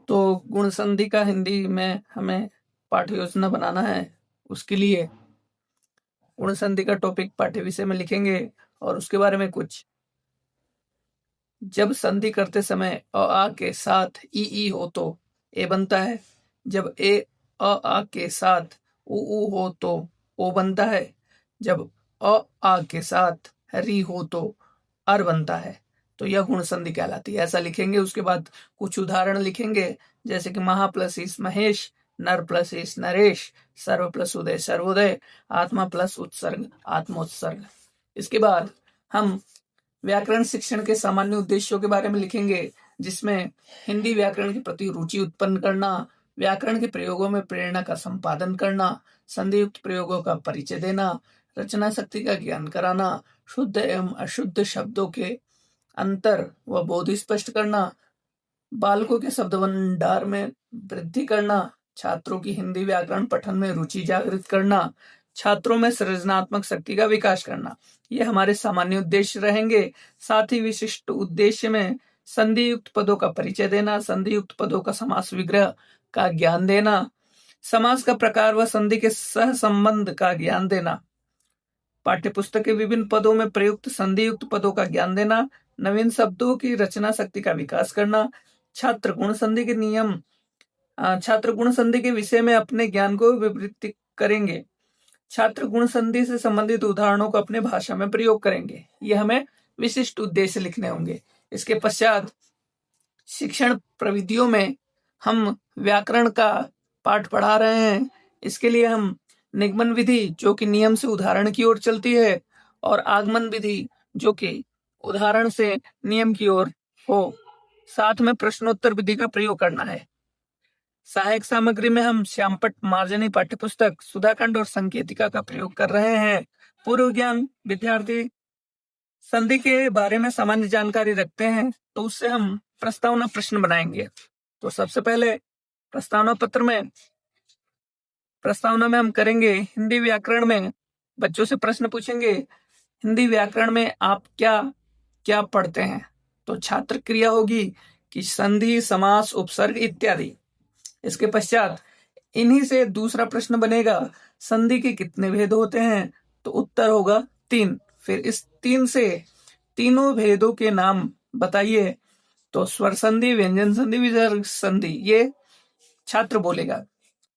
तो गुण संधि का हिंदी में हमें पाठ्य योजना बनाना है। उसके लिए गुण संधि का टॉपिक पाठ्य विषय में लिखेंगे और उसके बारे में कुछ। जब संधि करते समय अ आ के साथ ई हो तो ए बनता है। जब ए अ आ के साथ उ हो तो ओ बनता है। जब अ आ के साथ री हो तो अर बनता है। तो यह गुण संधि कहलाती है। ऐसा लिखेंगे। उसके बाद कुछ उदाहरण लिखेंगे, जैसे कि महा प्लस ईस महेश, नर प्लस ईस नरेश, सर्व प्लस उदय सर्वोदय, आत्मा प्लस उत्सर्ग आत्मोत्सर्ग। इसके बाद हम व्याकरण शिक्षण के सामान्य उद्देश्यों के बारे में लिखेंगे, जिसमें हिंदी व्याकरण के प्रति रुचि उत्पन्न करना, व्याकरण के प्रयोगों में प्रेरणा का संपादन करना, संधियुक्त प्रयोगों का परिचय देना, रचना शक्ति का ज्ञान कराना, शुद्ध एवं अशुद्ध शब्दों के अंतर व बोध स्पष्ट करना, बालकों के शब्द भंडार में वृद्धि करना, छात्रों की हिंदी व्याकरण पठन में रुचि जागृत करना, छात्रों में सृजनात्मक शक्ति का विकास करना। ये हमारे सामान्य उद्देश्य रहेंगे। साथ ही विशिष्ट उद्देश्य में संधि युक्त पदों का परिचय देना, संधि युक्त पदों का समास विग्रह का ज्ञान देना, समास का प्रकार व संधि के सह संबंध का ज्ञान देना, पाठ्यपुस्तक के विभिन्न पदों में प्रयुक्त संधि युक्त पदों का ज्ञान देना, नवीन शब्दों की रचना शक्ति का विकास करना, छात्र गुण संधि के नियम छात्र गुण संधि के विषय में अपने ज्ञान को विवृत करेंगे। छात्र गुण संधि से संबंधित उदाहरणों को अपने भाषा में प्रयोग करेंगे। ये हमें विशिष्ट उद्देश्य लिखने होंगे। इसके पश्चात शिक्षण प्रविधियों में हम व्याकरण का पाठ पढ़ा रहे हैं। इसके लिए हम निगमन विधि, जो कि नियम से उदाहरण की ओर चलती है, और आगमन विधि, जो कि उदाहरण से नियम की ओर हो, साथ में प्रश्नोत्तर विधि का प्रयोग करना है। सहायक सामग्री में हम श्यामपट्ट मार्जनी पाठ्यपुस्तक, सुधाखंड और संकेतिका का प्रयोग कर रहे हैं। पूर्व ज्ञान विद्यार्थी संधि के बारे में सामान्य जानकारी रखते हैं, तो उससे हम प्रस्तावना प्रश्न बनाएंगे। तो सबसे पहले प्रस्तावना में हम करेंगे हिंदी व्याकरण में बच्चों से प्रश्न पूछेंगे। हिंदी व्याकरण में आप क्या क्या पढ़ते हैं? तो छात्र क्रिया होगी कि संधि, समास, उपसर्ग इत्यादि। इसके पश्चात इन्हीं से दूसरा प्रश्न बनेगा, संधि के कितने भेद होते हैं? तो उत्तर होगा 3। फिर इस 3 से तीनों भेदों के नाम बताइए। तो स्वर संधि, व्यंजन संधि, विसर्ग संधि, ये छात्र बोलेगा।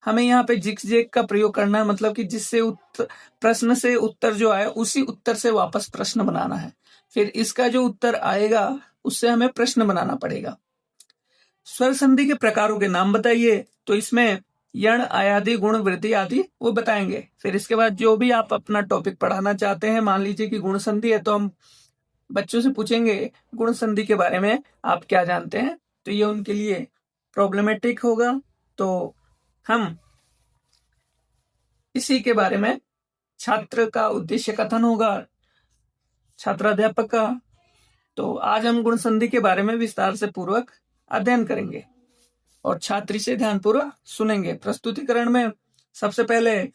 हमें यहाँ पे जिक्स जेक का प्रयोग करना है, मतलब कि जिससे प्रश्न से उत्तर जो आए उसी उत्तर से वापस प्रश्न बनाना है। फिर इसका जो उत्तर आएगा उससे हमें प्रश्न बनाना पड़ेगा। स्वर संधि के प्रकारों के नाम बताइए। तो इसमें यण, आयादी, गुण, वृद्धि आदि वो बताएंगे। फिर इसके बाद जो भी आप अपना टॉपिक पढ़ाना चाहते हैं, मान लीजिए कि गुण संधि है, तो हम बच्चों से पूछेंगे गुण संधि के बारे में आप क्या जानते हैं। तो ये उनके लिए प्रॉब्लमेटिक होगा। तो हम इसी के बारे में छात्र का उद्देश्य कथन होगा, छात्राध्यापक का। तो आज हम गुण संधि के बारे में विस्तार से पूर्वक अध्ययन करेंगे और छात्री से ध्यानपूर्वक सुनेंगे। प्रस्तुतिकरण में सबसे पहले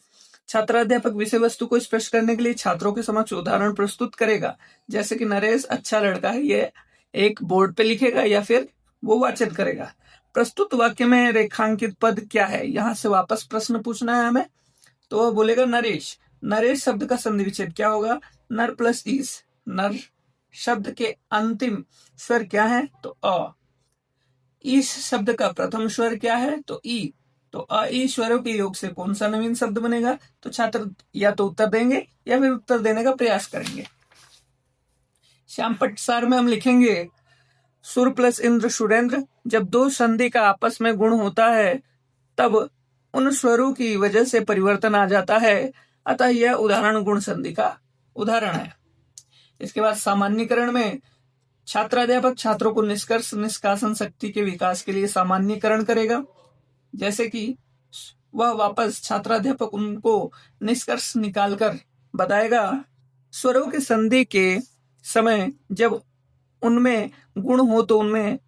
छात्राध्यापक विषय वस्तु को स्पष्ट करने के लिए छात्रों के समक्ष उदाहरण प्रस्तुत करेगा। जैसे कि नरेश अच्छा लड़का है, ये एक बोर्ड पे लिखेगा या फिर वो वाचन करेगा। प्रस्तुत वाक्य में रेखांकित पद क्या है, यहाँ से वापस प्रश्न पूछना है हमें। तो वह बोलेगा नरेश। नरेश शब्द का संधि विच्छेद क्या होगा? नर प्लस ईस। नर शब्द के अंतिम स्वर क्या है? तो अ। इस शब्द का प्रथम स्वर क्या है? तो ई। तो अ ई स्वरों के योग से कौन सा नवीन शब्द बनेगा? तो छात्र या तो उत्तर देंगे या फिर उत्तर देने का प्रयास करेंगे। श्यामपट्ट सार में हम लिखेंगे सुर प्लस इंद्र सुरेंद्र। जब दो संधि का आपस में गुण होता है तब उन स्वरों की वजह से परिवर्तन आ जाता है, अतः यह उदाहरण गुण संधि का उदाहरण है। इसके बाद सामान्यीकरण में छात्राध्यापक छात्रों को निष्कर्ष निष्कासन शक्ति के विकास के लिए सामान्यीकरण करेगा। जैसे कि वह वापस छात्राध्यापक उनको निष्कर्ष निकालकर बताएगा, स्वरों के संधि के समय जब उनमें गुण हो तो उनमें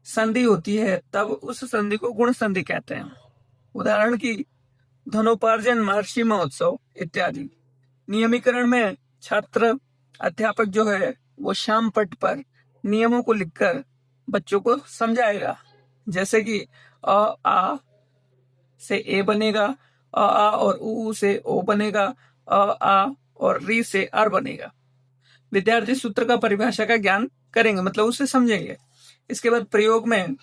संधि होती है, तब उस संधि को गुण संधि कहते हैं। उदाहरण की धनोपार्जन, महर्षि महोत्सव इत्यादि। नियमीकरण में छात्र अध्यापक जो है वो श्यामपट्ट पर नियमों को लिखकर बच्चों को समझाएगा। जैसे कि अ आ से ए बनेगा, आ और ऊ से ओ बनेगा, आ और री से अर बनेगा। विद्यार्थी सूत्र का परिभाषा का ज्ञान करेंगे, मतलब उसे समझेंगे। इसके बाद प्रयोग में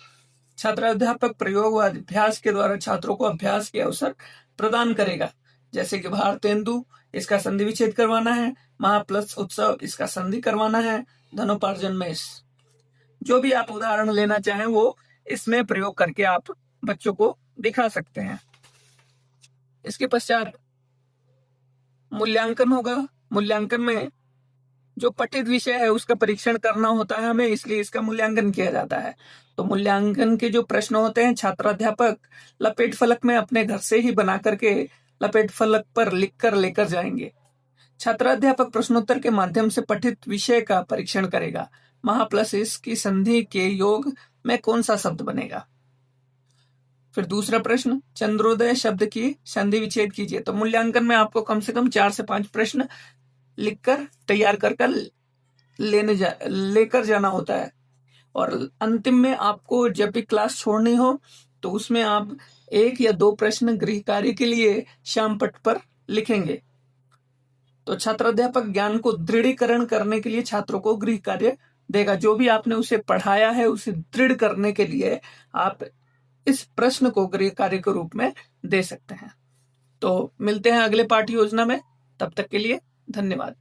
छात्राध्यापक प्रयोग व अभ्यास के द्वारा छात्रों को अभ्यास के अवसर प्रदान करेगा, जैसे कि भारतेंदु, इसका संधि विच्छेद करवाना है, महाप्लस उत्सव, इसका संधि करवाना है, धनोपार्जन में जो भी आप उदाहरण लेना चाहें वो इसमें प्रयोग करके आप बच्चों को दिखा सकते हैं। इसके पश्चात मूल्यांकन होगा। मूल्यांकन में जो पठित विषय है उसका परीक्षण करना होता है हमें, इसलिए इसका मूल्यांकन किया जाता है। तो मूल्यांकन के जो प्रश्न होते हैं छात्राध्यापक लपेट फलक में अपने घर से ही बना करके लपेट फलक पर लिख कर लेकर जाएंगे। छात्राध्यापक प्रश्नोत्तर के माध्यम से पठित विषय का परीक्षण करेगा। महा प्लस इस की संधि के योग में कौन सा शब्द बनेगा। फिर दूसरा प्रश्न, चंद्रोदय शब्द की संधि विच्छेद कीजिए। तो मूल्यांकन में आपको कम से कम 4 से 5 प्रश्न लिखकर तैयार कर लेकर जाना होता है। और अंतिम में आपको जब भी क्लास छोड़नी हो तो उसमें आप 1 या 2 प्रश्न गृह कार्य के लिए श्याम पट पर लिखेंगे। तो छात्राध्यापक ज्ञान को दृढ़ीकरण करने के लिए छात्रों को गृह कार्य देगा। जो भी आपने उसे पढ़ाया है उसे दृढ़ करने के लिए आप इस प्रश्न को गृह कार्य के रूप में दे सकते हैं। तो मिलते हैं अगले पाठ्य योजना में, तब तक के लिए धन्यवाद।